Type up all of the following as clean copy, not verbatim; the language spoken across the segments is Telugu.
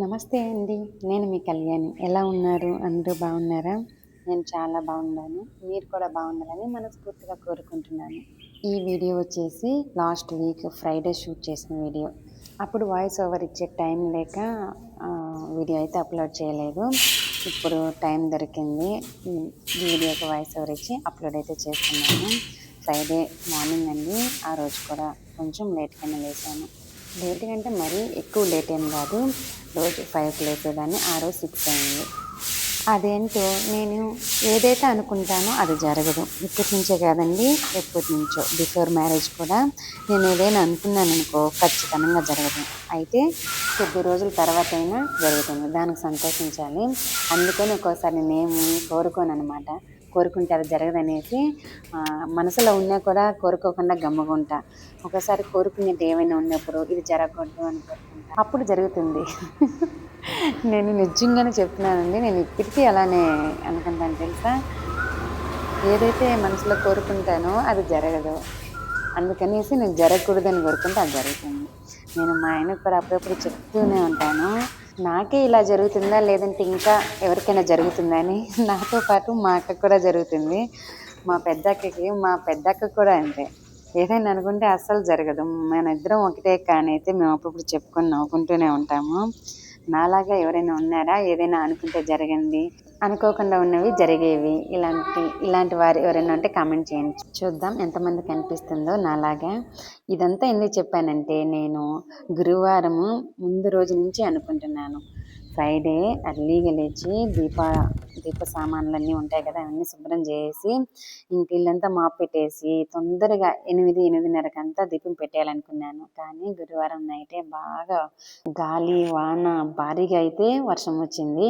నమస్తే అండి. నేను మీ కళ్యాణి. ఎలా ఉన్నారు? అందరూ బాగున్నారా? నేను చాలా బాగున్నాను. మీరు కూడా బాగుండాలని మనస్ఫూర్తిగా కోరుకుంటున్నాను. ఈ వీడియో వచ్చేసి లాస్ట్ వీక్ ఫ్రైడే షూట్ చేసిన వీడియో. అప్పుడు వాయిస్ ఓవర్ ఇచ్చే టైం లేక వీడియో అయితే అప్లోడ్ చేయలేదు. ఇప్పుడు టైం దొరికింది. వీడియోకి వాయిస్ ఓవర్ ఇచ్చి అప్లోడ్ అయితే చేస్తున్నాను. ఫ్రైడే మార్నింగ్ అండి. ఆ రోజు కూడా కొంచెం లేట్గానే లేసాను. లేట్గా అంటే మరీ ఎక్కువ లేట్ ఏం కాదు. రోజు 5కి లేసేదాన్ని, ఆ రోజు 6 అయింది. అదేంటో నేను ఏదైతే అనుకుంటానో అది జరగదు. ఇప్పటి నుంచే కాదండి, ఎప్పటి నుంచో బిఫోర్ మ్యారేజ్ కూడా నేను ఏదైనా అనుకున్నాను అనుకో ఖచ్చితంగా జరగదు. అయితే కొద్ది రోజుల తర్వాత అయినా జరుగుతుంది, దానికి సంతోషించాలి. అందుకని ఒక్కోసారి నేను కోరుకోను అనమాట. కోరుకుంటే అది జరగదనేసి మనసులో ఉన్నా కూడా కోరుకోకుండా గమ్ముకుంటా. ఒకసారి కోరుకునేది ఏమైనా ఉన్నప్పుడు ఇది జరగకూడదు అని కోరుకుంటా, అప్పుడు జరుగుతుంది. నేను నిజంగానే చెప్తున్నానండి. నేను ఇప్పటికీ అలానే అనుకుంటాను తెలుసా. ఏదైతే మనసులో కోరుకుంటానో అది జరగదు. అందుకనేసి నేను జరగకూడదని కోరుకుంటే అది జరుగుతుంది. నేను మా ఆయనకు కూడా అప్పుడప్పుడు చెప్తూనే ఉంటాను, నాకే ఇలా జరుగుతుందా లేదంటే ఇంకా ఎవరికైనా జరుగుతుందా అని. నాతో పాటు మా అక్కకు కూడా జరుగుతుంది. మా పెద్దక్క కూడా అంతే. ఏదైనా అనుకుంటే అస్సలు జరగదు. మన ఇద్దరం ఒకటే కానీ అయితే మేము అప్పుడప్పుడు చెప్పుకొని నవ్వుకుంటూనే ఉంటాము. నాలాగా ఎవరైనా ఉన్నారా? ఏదైనా అనుకుంటే జరగండి, అనుకోకుండా ఉన్నవి జరిగేవి, ఇలాంటి వారు ఎవరైనా ఉంటే కామెంట్ చేయండి. చూద్దాం ఎంతమందికి అనిపిస్తుందో నాలాగా. ఇదంతా ఎందుకు చెప్పానంటే, నేను గురువారము ముందు రోజు నుంచి అనుకుంటున్నాను. ఫ్రైడే అర్లీగా లేచి దీప సామాన్లన్నీ ఉంటాయి కదా, అవన్నీ శుభ్రం చేసి ఇంక ఇల్లంతా మాప్ పెట్టేసి తొందరగా 8:30కి అంతా దీపం పెట్టేయాలనుకున్నాను. కానీ గురువారం నైటే బాగా గాలి వాన భారీగా అయితే వర్షం వచ్చింది.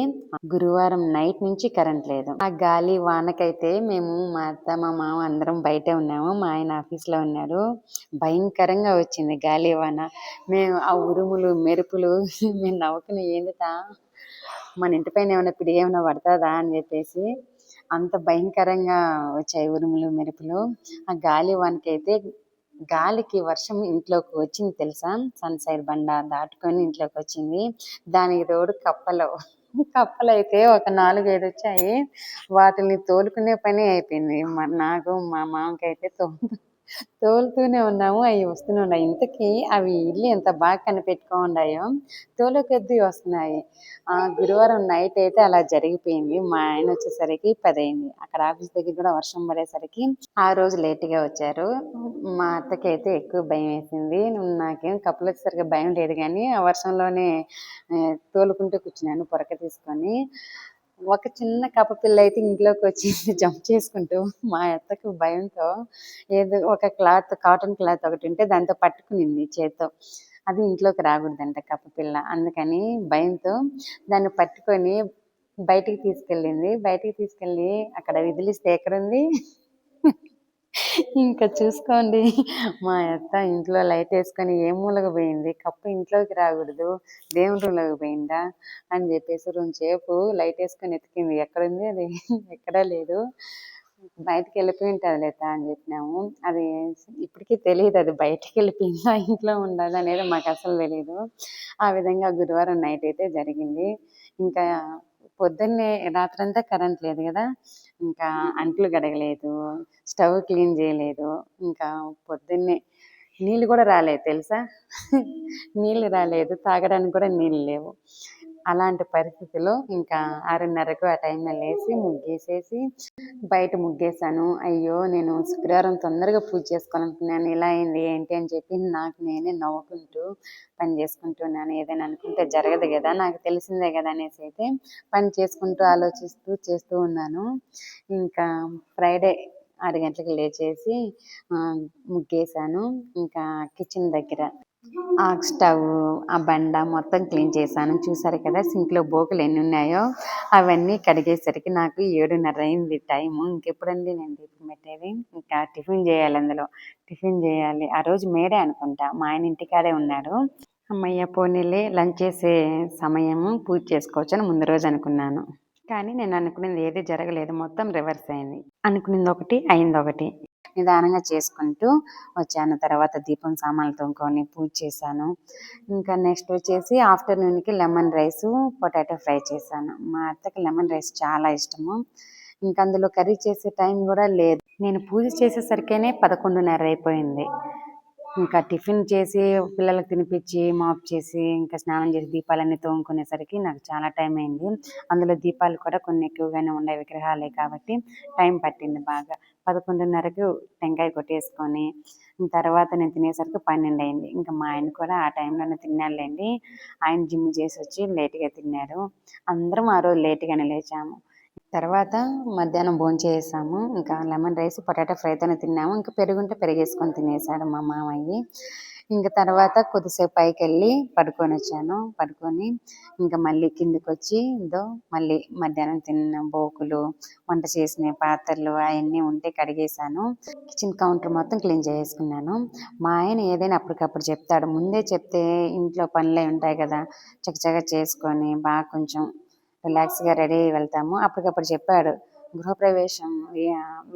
గురువారం నైట్ నుంచి కరెంట్ లేదు. ఆ గాలి వానకైతే మేము మా అత్త మా మామ అందరం బయటే ఉన్నాము. మా ఆయన ఆఫీస్లో ఉన్నారు. భయంకరంగా వచ్చింది గాలి వాన. మేము ఆ ఉరుములు మెరుపులు మేము నవ్వుకుని ఏంటిదా మన ఇంటి పైన ఏమైనా పిడిగి ఏమైనా పడుతుందా అని చెప్పేసి అంత భయంకరంగా వచ్చాయి ఉరుములు మెరుపులు. ఆ గాలి వానకైతే గాలికి వర్షం ఇంట్లోకి వచ్చింది తెలుసా. సన్ సైడ్ బండ దాటుకొని ఇంట్లోకి వచ్చింది. దానికి తోడు కప్పలు అయితే ఒక 4-5 వచ్చాయి. వాటిని తోలుకునే పని అయిపోయింది. నాకు మా మామకైతే తోలుతూనే ఉన్నాము, అవి వస్తూనే ఉన్నాయి. ఇంతకీ అవి ఇల్లు ఎంత బాగా కనిపెట్టుకున్నాయో తోలుకొద్దీ వస్తున్నాయి. గురువారం నైట్ అయితే అలా జరిగిపోయింది. మా ఆయన వచ్చేసరికి 10 అయింది. అక్కడ ఆఫీస్ దగ్గర కూడా వర్షం పడేసరికి ఆ రోజు లేట్గా వచ్చారు. మా అత్తకి అయితే ఎక్కువ భయం వేసింది. నాకేం కప్పులు వచ్చేసరికి భయం లేదు, కానీ ఆ వర్షంలోనే తోలుకుంటూ కూర్చున్నాను పొరక తీసుకొని. ఒక చిన్న కప్ప పిల్ల అయితే ఇంట్లోకి వచ్చి జంప్ చేసుకుంటూ మా అత్తకు భయంతో ఏదో ఒక కాటన్ క్లాత్ ఒకటి ఉంటే దాంతో పట్టుకునింది చేత్తో. అది ఇంట్లోకి రాకూడదంట కప్ప పిల్ల. అందుకని భయంతో దాన్ని పట్టుకొని బయటికి తీసుకెళ్ళింది. బయటికి తీసుకెళ్ళి అక్కడ విదిలిస్తే ఎక్కడుంది, ఇంకా చూసుకోండి. మా అత్త ఇంట్లో లైట్ వేసుకొని ఏ మూలకు పోయింది. కప్ప ఇంట్లోకి రాకూడదు, దేవుని రూమ్లోకి పోయిందా అని చెప్పేసి రెండుసేపు లైట్ వేసుకొని ఎతికింది. ఎక్కడుంది అది, ఎక్కడా లేదు. బయటికి వెళ్ళిపోయి ఉంటుంది లేదా అని చెప్పినాము. అది ఇప్పటికీ తెలియదు అది బయటికి వెళ్ళిపోయిందా ఇంట్లో ఉండాలి అనేది మాకు అసలు తెలియదు. ఆ విధంగా గురువారం నైట్ అయితే జరిగింది. ఇంకా పొద్దున్నే రాత్రంతా కరెంట్ లేదు కదా, ఇంకా అంట్లు గడగలేదు, స్టవ్ క్లీన్ చేయలేదు. ఇంకా పొద్దున్నే నీళ్ళు కూడా రాలేదు తెలుసా. నీళ్ళు రాలేదు, తాగడానికి కూడా నీళ్ళు లేవు. అలాంటి పరిస్థితిలో ఇంకా 6:30కు ఆ టైంలో లేచి ముగ్గేసేసి బయట ముగ్గేసాను. అయ్యో నేను శుక్రవారం తొందరగా పూజ చేసుకోవాలనుకున్నాను, ఇలా అయింది ఏంటి అని చెప్పి నాకు నేనే నవ్వుకుంటూ పని చేసుకుంటున్నాను. ఏదైనా అనుకుంటే జరగదు కదా, నాకు తెలిసిందే కదా అనేసి అయితే పని చేసుకుంటూ ఆలోచిస్తూ చేస్తూ ఉన్నాను. ఇంకా ఫ్రైడే 6 గంటలకు లేచేసి ముగ్గేసాను. ఇంకా కిచెన్ దగ్గర ఆ స్టవ్, ఆ బండ మొత్తం క్లీన్ చేశాను. చూసారు కదా సింక్లో బోకులు ఎన్ని ఉన్నాయో అవన్నీ కడిగేసరికి నాకు 7:30 అయింది టైము. ఇంకెప్పుడండి నేను దీపం పెట్టేది. ఇంకా టిఫిన్ చేయాలి, అందులో టిఫిన్ చేయాలి. ఆ రోజు మేడే అనుకుంటా, మా ఆయన ఇంటికాడే ఉన్నాడు. అమ్మయ్య పోనీలే లంచ్ చేసే సమయము పూజ చేసుకోవచ్చు అని ముందు రోజు అనుకున్నాను. కానీ నేను అనుకునేది ఏది జరగలేదు, మొత్తం రివర్స్ అయింది. అనుకునేది ఒకటి అయింది ఒకటి. నిదానంగా చేసుకుంటూ వచ్చాను. తర్వాత దీపం సామాన్లు తోముకొని పూజ చేశాను. ఇంకా నెక్స్ట్ వచ్చేసి ఆఫ్టర్నూన్కి లెమన్ రైసు పొటాటో ఫ్రై చేశాను. మా అత్తకి లెమన్ రైస్ చాలా ఇష్టము. ఇంకా అందులో కర్రీ చేసే టైం కూడా లేదు. నేను పూజ చేసేసరికేనే 11:30 అయిపోయింది. ఇంకా టిఫిన్ చేసి పిల్లలకు తినిపించి మాప్ చేసి ఇంకా స్నానం చేసి దీపాలన్నీ తోముకునేసరికి నాకు చాలా టైం అయింది. అందులో దీపాలు కూడా కొన్ని ఎక్కువగానే ఉన్నాయి, విగ్రహాలే కాబట్టి టైం పట్టింది బాగా. 11:30కి టెంకాయ కొట్టేసుకొని తర్వాత నేను తినేసరికి 12 అయింది. ఇంకా మా ఆయన కూడా ఆ టైంలోనే తిన్నారులేండి. ఆయన జిమ్ చేసి వచ్చి లేట్గా తిన్నారు. అందరం ఆ రోజు లేట్గానే లేచాము. తర్వాత మధ్యాహ్నం భోంచేసాము. ఇంకా లెమన్ రైస్ పొటాటో ఫ్రైతోనే తిన్నాము. ఇంకా పెరుగుంటే పెరిగేసుకొని తినేసాడు మా మామయ్య. ఇంకా తర్వాత కొద్దిసేపు పైకి వెళ్ళి పడుకొని వచ్చాను. పడుకొని ఇంకా మళ్ళీ కిందికి వచ్చి మళ్ళీ మధ్యాహ్నం తిన్న బోకులు, వంట చేసిన పాత్రలు అవన్నీ ఉంటే కడిగేసాను. కిచెన్ కౌంటర్ మొత్తం క్లీన్ చేసుకున్నాను. మా ఆయన ఏదైనా అప్పటికప్పుడు చెప్తాడు. ముందే చెప్తే ఇంట్లో పనులు ఉంటాయి కదా, చకచకా చేసుకొని బాగా కొంచెం రిలాక్స్గా రెడీ అయ్యి వెళ్తాము. అప్పటికప్పుడు చెప్పాడు, గృహప్రవేశం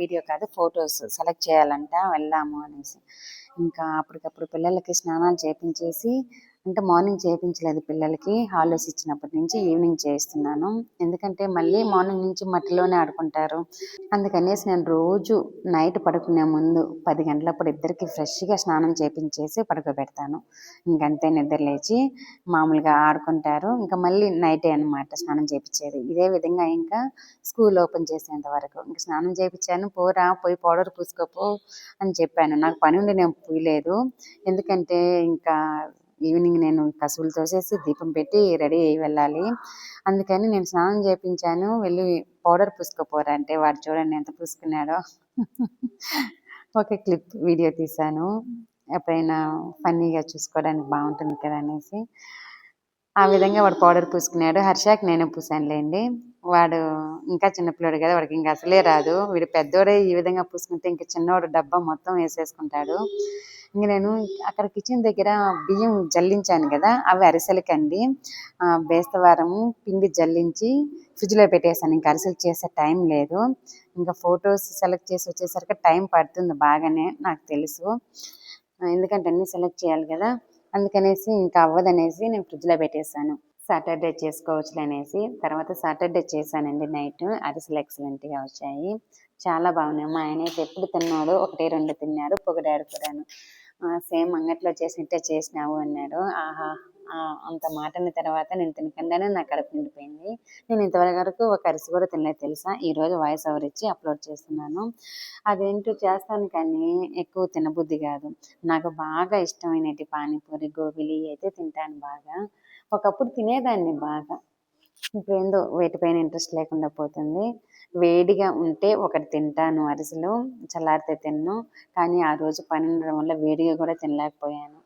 వీడియో కాదు ఫొటోస్ సెలెక్ట్ చేయాలంట, వెళ్దాము అనేసి. ఇంకా అప్పటికప్పుడు పిల్లలకి స్నానాలు చేపించేసి, అంటే మార్నింగ్ చేయించలేదు పిల్లలకి, హాలిడేస్ ఇచ్చినప్పటి నుంచి ఈవినింగ్ చేయిస్తున్నాను. ఎందుకంటే మళ్ళీ మార్నింగ్ నుంచి మట్టిలోనే ఆడుకుంటారు. అందుకనేసి నేను రోజు నైట్ పడుకునే ముందు 10 గంటలప్పుడు ఇద్దరికి ఫ్రెష్గా స్నానం చేపించేసి పడుకోబెడతాను. ఇంకంతే నిద్ర లేచి మామూలుగా ఆడుకుంటారు. ఇంకా మళ్ళీ నైటే అనమాట స్నానం చేయించేది. ఇదే విధంగా ఇంకా స్కూల్ ఓపెన్ చేసేంత వరకు ఇంకా స్నానం చేయించాను. పోరా పోయి పౌడర్ పూసుకోపో అని చెప్పాను. నాకు పని ఉండి నేను పూయలేదు. ఎందుకంటే ఇంకా ఈవినింగ్ నేను కసువులు తోసేసి దీపం పెట్టి రెడీ అయ్యి వెళ్ళాలి. అందుకని నేను స్నానం చేయించాను. వెళ్ళి పౌడర్ పూసుకోపోరా అంటే వాడు చూడండి ఎంత పూసుకున్నాడో. ఒక క్లిప్ వీడియో తీశాను, ఎప్పుడైనా ఫన్నీగా చూసుకోవడానికి బాగుంటుంది కదా అనేసి. ఆ విధంగా వాడు పౌడర్ పూసుకున్నాడు. హర్షాకి నేనే పూసానులేండి. వాడు ఇంకా చిన్నపిల్లాడు కదా, వాడికి ఇంకా అసలే రాదు. వీడు పెద్దోడే ఈ విధంగా పూసుకుంటే ఇంకా చిన్నవాడు డబ్బా మొత్తం వేసేసుకుంటాడు. ఇంక నేను అక్కడ కిచెన్ దగ్గర బియ్యం జల్లించాను కదా, అవి అరిసెలకండి. బేస్తవారం పిండి జల్లించి ఫ్రిడ్జ్లో పెట్టేశాను. ఇంకా అరిసెలు చేసే టైం లేదు. ఇంకా ఫొటోస్ సెలెక్ట్ చేసి వచ్చేసరికి టైం పడుతుంది బాగానే, నాకు తెలుసు. ఎందుకంటే అన్నీ సెలెక్ట్ చేయాలి కదా, అందుకనేసి ఇంకా అవ్వదనేసి నేను ఫ్రిడ్జ్లో పెట్టేశాను. సాటర్డే చేసుకోవచ్చులే అనేసి తర్వాత సాటర్డే చేశానండి. నైట్ అరిసెలు ఎక్సలెంట్గా వచ్చాయి, చాలా బాగున్నాయి. మా ఆయన అయితే ఎప్పుడు తిన్నాడు, 1-2 తిన్నారు, పొగిడాడు కూడాను. సేమ్ అంగట్లో చేసినట్టే చేసినావు అన్నాడు. ఆహా, అంత మాట అన్న తర్వాత నేను తినకుండానే నా కడుపు నిండిపోయింది. నేను ఇంతవరకు ఒక అరిసి కూడా తినలేదు తెలుసా. ఈరోజు వాయిస్ ఓవర్ ఇచ్చి అప్లోడ్ చేస్తున్నాను. అదేంటో చేస్తాను కానీ ఎక్కువ తినబుద్ధి కాదు. నాకు బాగా ఇష్టమైనటి పానీపూరి, గోబీలు అయితే తింటాను బాగా. ఒకప్పుడు తినేదాన్ని బాగా, ఇప్పుడు ఏందో వేటిపైన ఇంట్రెస్ట్ లేకుండా పోతుంది. వేడిగా ఉంటే ఒకటి తింటాను అరిసెలు, చల్లారితే తిన్ను. కానీ ఆ రోజు పని ఉండడం వల్ల వేడిగా కూడా తినలేకపోయాను.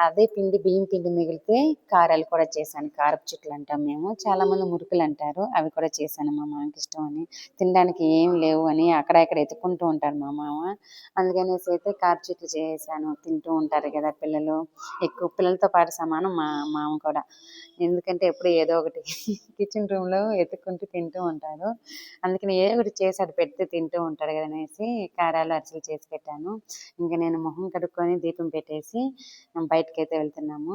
అదే బియ్యం పిండి మిగిలితే కారాలు కూడా చేశాను. కారపు చుట్లు అంటాం మేము, చాలామంది మురుకులు అంటారు. అవి కూడా చేశాను మా మామకి ఇష్టం అని. తినడానికి ఏం లేవు అని అక్కడ ఇక్కడ ఎత్తుకుంటూ ఉంటారు మా మామ. అందుకనేసి అయితే కారపు చుట్లు చేశాను. తింటూ ఉంటారు కదా పిల్లలు, ఎక్కువ పిల్లలతో పాటు సమానం మా మామ కూడా. ఎందుకంటే ఎప్పుడు ఏదో ఒకటి కిచెన్ రూమ్లో ఎత్తుకుంటూ తింటూ ఉంటారు. అందుకని ఏదో ఒకటి చేసి అది పెడితే తింటూ ఉంటాడు కదా అనేసి కారాలు అరిసెలు చేసి పెట్టాను. ఇంకా నేను మొహం కడుక్కొని దీపం పెట్టేసి బయటకైతే వెళ్తున్నాము.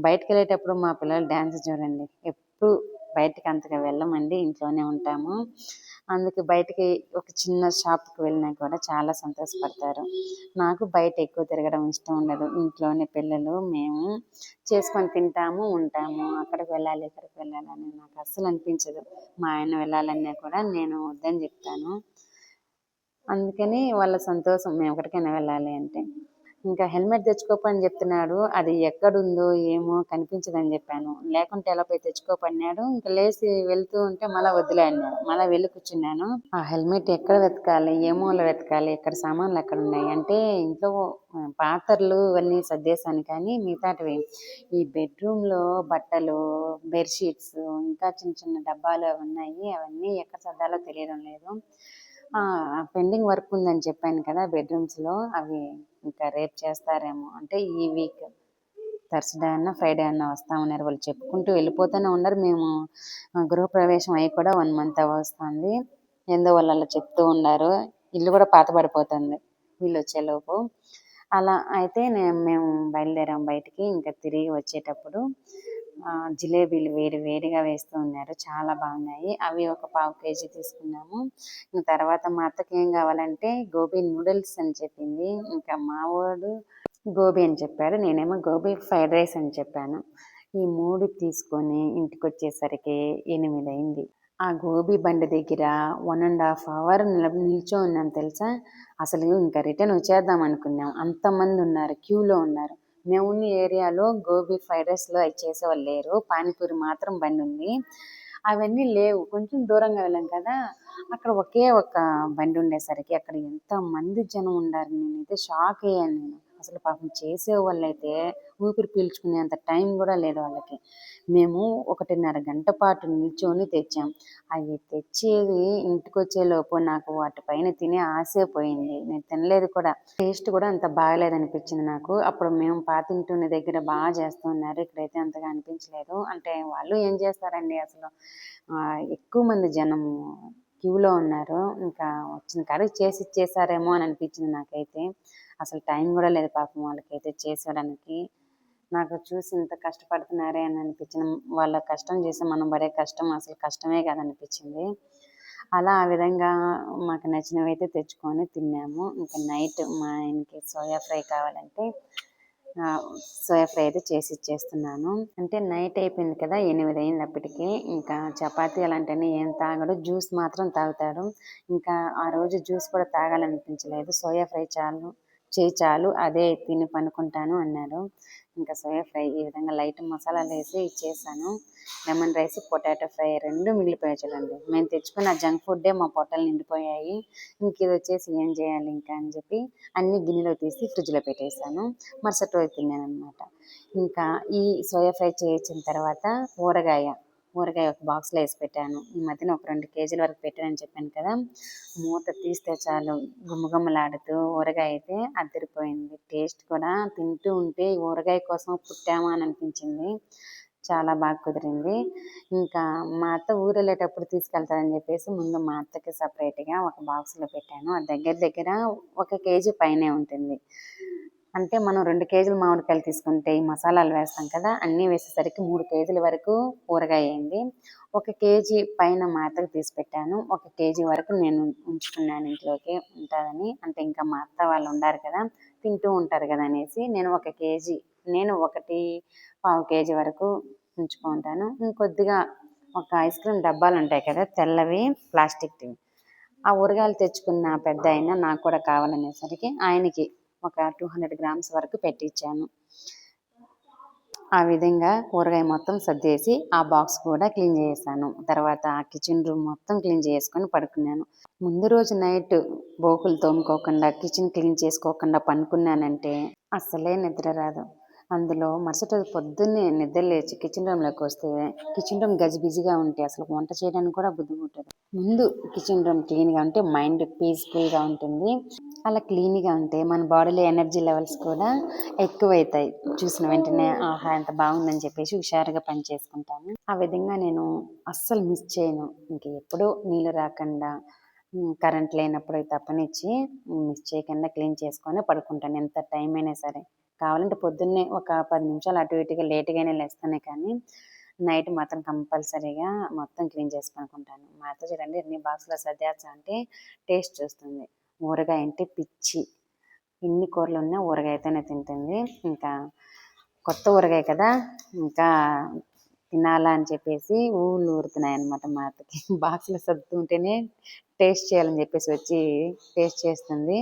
బయటకు వెళ్ళేటప్పుడు మా పిల్లలు డ్యాన్స్ చూడండి, ఎప్పుడు బయటకు అంతగా వెళ్ళమండి, ఇంట్లోనే ఉంటాము. అందుకు బయటికి ఒక చిన్న షాప్కి వెళ్ళినా కూడా చాలా సంతోషపడతారు. నాకు బయట ఎక్కువ తిరగడం ఇష్టం ఉండదు. ఇంట్లోనే పిల్లలు మేము చేసుకొని తింటాము, ఉంటాము. అక్కడికి వెళ్ళాలి ఇక్కడికి వెళ్ళాలని నాకు అస్సలు అనిపించదు. మా ఆయన వెళ్ళాలన్నా కూడా నేను వద్దని చెప్తాను. అందుకని వాళ్ళ సంతోషం మేము ఎక్కడికైనా వెళ్ళాలి అంటే. ఇంకా హెల్మెట్ తెచ్చుకోపని చెప్తున్నాడు. అది ఎక్కడుందో ఏమో కనిపించదని చెప్పాను. లేకుంటే ఎలా పోయి తెచ్చుకోపన్నాడు. ఇంకా లేచి వెళ్తూ ఉంటే మళ్ళీ వద్దులే అన్నాడు. మళ్ళీ వెళ్ళి కూర్చున్నాను. ఆ హెల్మెట్ ఎక్కడ వెతకాలి, ఏ మూల వెతకాలి, ఎక్కడ సామాన్లు ఎక్కడ ఉన్నాయి అంటే ఇంట్లో పాత్రలు ఇవన్నీ సర్దేశాను. కానీ మిగతాటివి ఈ బెడ్రూమ్లో బట్టలు, బెడ్షీట్స్, ఇంకా చిన్న చిన్న డబ్బాలు అవి ఉన్నాయి. అవన్నీ ఎక్కడ సర్దాలో తెలియడం లేదు. పెండింగ్ వర్క్ ఉందని చెప్పాను కదా బెడ్రూమ్స్లో, అవి ఇంకా రేపు చేస్తారేమో, అంటే ఈ వీక్ థర్స్డే అన్నా ఫ్రైడే అన్నా వస్తామన్నారు. వాళ్ళు చెప్పుకుంటూ వెళ్ళిపోతూనే ఉన్నారు. మేము గృహప్రవేశం అయ్యి కూడా 1 month వస్తుంది. ఏందో వాళ్ళు అలా చెప్తూ ఉన్నారు. ఇల్లు కూడా పాత పడిపోతుంది వీళ్ళు వచ్చేలోపు. అలా అయితే మేము బయలుదేరాం బయటికి. ఇంకా తిరిగి వచ్చేటప్పుడు జిలేబీలు వేడి వేడిగా వేస్తూ ఉన్నారు, చాలా బాగున్నాయి. అవి ఒక పావు కేజీ తీసుకున్నాము. ఇంకా తర్వాత మా అత్తకి ఏం కావాలంటే గోబీ నూడిల్స్ అని చెప్పింది. ఇంకా మావాడు గోబీ అని చెప్పాడు, నేనేమో గోబీ ఫ్రైడ్ రైస్ అని చెప్పాను. ఈ 3 తీసుకొని ఇంటికి వచ్చేసరికి 8 అయింది. ఆ గోబీ బండి దగ్గర 1.5 అవర్ నిల్చో ఉన్నాం తెలుసా. అసలు ఇంకా రిటర్న్ వచ్చేద్దాం అనుకున్నాం, అంతమంది ఉన్నారు, క్యూలో ఉన్నారు. మేము ఉన్న ఏరియాలో గోబీ ఫ్రైడ్ రైస్లో అవి చేసేవాళ్ళు లేరు, పానీపూరి మాత్రం బండి ఉంది. అవన్నీ లేవు, కొంచెం దూరంగా వెళ్ళాం కదా. అక్కడ ఒకే ఒక బండి ఉండేసరికి అక్కడ ఎంతమంది జనం ఉన్నారు, నేనైతే షాక్ అయ్యాను. నేను అసలు పాపం చేసే వాళ్ళైతే ఊపిరి పీల్చుకునేంత టైం కూడా లేదు వాళ్ళకి. మేము 1.5 గంట పాటు నిల్చొని తెచ్చాం. అవి తెచ్చేది ఇంటికి వచ్చేలోపు నాకు వాటిపైన తినే ఆశే పోయింది, నేను తినలేదు కూడా. టేస్ట్ కూడా అంత బాగలేదనిపించింది నాకు. అప్పుడు మేము పాతింటున్న దగ్గర బాగా చేస్తున్నారు, ఇక్కడైతే అంతగా అనిపించలేదు. అంటే వాళ్ళు ఏం చేస్తారండి అసలు, ఎక్కువ మంది జనం క్యూలో ఉన్నారు. ఇంకా వచ్చిన కాడికి చేసి ఇచ్చేసారేమో అని అనిపించింది నాకైతే. అసలు టైం కూడా లేదు పాపం వాళ్ళకైతే చేసేయడానికి. నాకు చూసి ఇంత కష్టపడుతున్నారే అని అనిపించింది. వాళ్ళ కష్టం చేసి మనం పడే కష్టం అసలు కష్టమే కాదనిపించింది. అలా ఆ విధంగా మాకు నచ్చినవి అయితే తెచ్చుకొని తిన్నాము. ఇంకా నైట్ మా ఆయనకి సోయా ఫ్రై కావాలంటే సోయా ఫ్రై అయితే చేసి ఇచ్చేస్తున్నాను. అంటే నైట్ అయిపోయింది కదా, 8 అయింది అప్పటికి. ఇంకా చపాతీ అలాంటివన్నీ ఏం తాగడు, జ్యూస్ మాత్రం తాగుతాడు. ఇంకా ఆ రోజు జ్యూస్ కూడా తాగాలనిపించలేదు, సోయా ఫ్రై చాలు అదే తిని పనుకుంటాను అన్నాడు. ఇంకా సోయా ఫ్రై ఈ విధంగా లైట్ మసాలాలు వేసి ఇచ్చేసాను. లెమన్ రైస్, పొటాటో ఫ్రై 2 మిగిలిపోయాయి చూడండి. మేము తెచ్చుకున్న జంక్ ఫుడ్డే మా పొట్టలు నిండిపోయాయి. ఇంక ఇది వచ్చేసి ఏం చేయాలి ఇంకా అని చెప్పి అన్ని గిన్నెలో తీసి ఫ్రిడ్జ్లో పెట్టేశాను. మరుసటి రోజు తిన్నాను అనమాట. ఇంకా ఈ సోయా ఫ్రై చేయించిన తర్వాత ఊరగాయ ఒక బాక్స్లో వేసి పెట్టాను. ఈ మధ్యన ఒక 2 కేజీల వరకు పెట్టానని చెప్పాను కదా. మూత తీస్తే చాలు గుమ్మగుమ్మలాడుతూ ఊరగాయ అయితే అదిరిపోయింది. టేస్ట్ కూడా తింటూ ఉంటే ఈ ఊరగాయ కోసం పుట్టామా అని అనిపించింది, చాలా బాగా కుదిరింది. ఇంకా మా అత్త ఊరు వెళ్ళేటప్పుడు తీసుకెళ్తారని చెప్పేసి ముందు మా అత్తకి సపరేట్గా ఒక బాక్స్లో పెట్టాను. అది దగ్గర 1 కేజీ పైనే ఉంటుంది. అంటే మనం 2 కేజీలు మామిడికాయలు తీసుకుంటే ఈ మసాలాలు వేస్తాం కదా, అన్నీ వేసేసరికి 3 కేజీల వరకు ఊరగాయ అయింది. 1 కేజీ పైన మా అత్తకు తీసి పెట్టాను. 1 కేజీ వరకు నేను ఉంచుకున్నాను ఇంట్లోకి ఉంటుందని. అంటే ఇంకా మా అత్త వాళ్ళు ఉండారు కదా, తింటూ ఉంటారు కదా అనేసి నేను 1 కేజీ, నేను 1.25 కేజీ వరకు ఉంచుకుంటాను. ఇంకొద్దిగా ఒక ఐస్ క్రీమ్ డబ్బాలు ఉంటాయి కదా తెల్లవి ప్లాస్టిక్వి, ఆ ఊరగాయలు తెచ్చుకున్న పెద్ద ఆయన నాకు కూడా కావాలనేసరికి ఆయనకి ఒక 200 గ్రామ్స్ వరకు పెట్టించాను. ఆ విధంగా ఊరగాయ మొత్తం సర్దేసి ఆ బాక్స్ కూడా క్లీన్ చేసాను. తర్వాత కిచెన్ రూమ్ మొత్తం క్లీన్ చేసుకొని పడుకున్నాను. ముందు రోజు నైట్ బోకులు తోముకోకుండా కిచెన్ క్లీన్ చేసుకోకుండా పనుకున్నానంటే అస్సలే నిద్ర రాదు. అందులో మరుసటి రోజు పొద్దున్నే నిద్ర లేచి కిచెన్ రూమ్లోకి వస్తే కిచెన్ రూమ్ గజిబిజిగా ఉంటే అసలు వంట చేయడానికి కూడా బుద్ధి పుట్టదు. ముందు కిచెన్ రూమ్ క్లీన్గా ఉంటే మైండ్ పీస్ఫుల్గా ఉంటుంది. అలా క్లీన్గా ఉంటే మన బాడీలో ఎనర్జీ లెవెల్స్ కూడా ఎక్కువైతాయి. చూసిన వెంటనే ఆహా ఎంత బాగుందని చెప్పేసి హుషారుగా పని చేసుకుంటాను. ఆ విధంగా నేను అస్సలు మిస్ చేయను. ఇంక ఎప్పుడూ నీళ్ళు రాకుండా కరెంట్ లేనప్పుడు తప్పనిచ్చి మిస్ చేయకుండా క్లీన్ చేసుకొని పడుకుంటాను, ఎంత టైం అయినా సరే. కావాలంటే పొద్దున్నే ఒక 10 నిమిషాలు అటు ఇటుగా లేట్గానే లేస్తానే కానీ నైట్ మాత్రం కంపల్సరీగా మొత్తం క్లీన్ చేసి పనుకుంటాను. మా అత్త చూడండి ఎన్ని బాక్స్లో సర్దేస్తా అంటే టేస్ట్ చూస్తుంది. ఊరగాయ అంటే పిచ్చి, ఎన్ని కూరలు ఉన్నా ఊరగాయతోనే తింటుంది. ఇంకా కొత్త ఊరగాయ కదా, ఇంకా తినాలా అని చెప్పేసి ఊళ్ళు ఊరుతున్నాయి అనమాట మా అత్తకి. బాక్స్లో సర్దుతుంటేనే టేస్ట్ చేయాలని చెప్పేసి వచ్చి టేస్ట్ చేస్తుంది.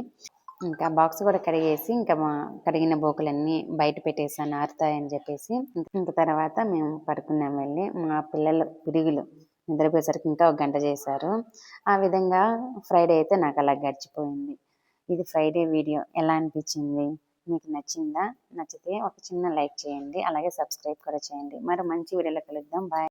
ఇంకా బాక్స్ కూడా కడిగేసి ఇంకా కడిగిన బోకులన్నీ బయట పెట్టేసాను ఆరుతాయని చెప్పేసి. ఇంక తర్వాత మేము పడుకున్నాం వెళ్ళి. మా పిల్లలు పిడుగులు నిద్రపోయేసరికి ఇంకా 1 గంట చేశారు. ఆ విధంగా ఫ్రైడే అయితే నాకు అలా గడిచిపోయింది. ఇది ఫ్రైడే వీడియో ఎలా అనిపించింది, మీకు నచ్చిందా? నచ్చితే ఒక చిన్న లైక్ చేయండి, అలాగే సబ్స్క్రైబ్ కూడా చేయండి. మరి మంచి వీడియోలో కలుద్దాం. బాయ్.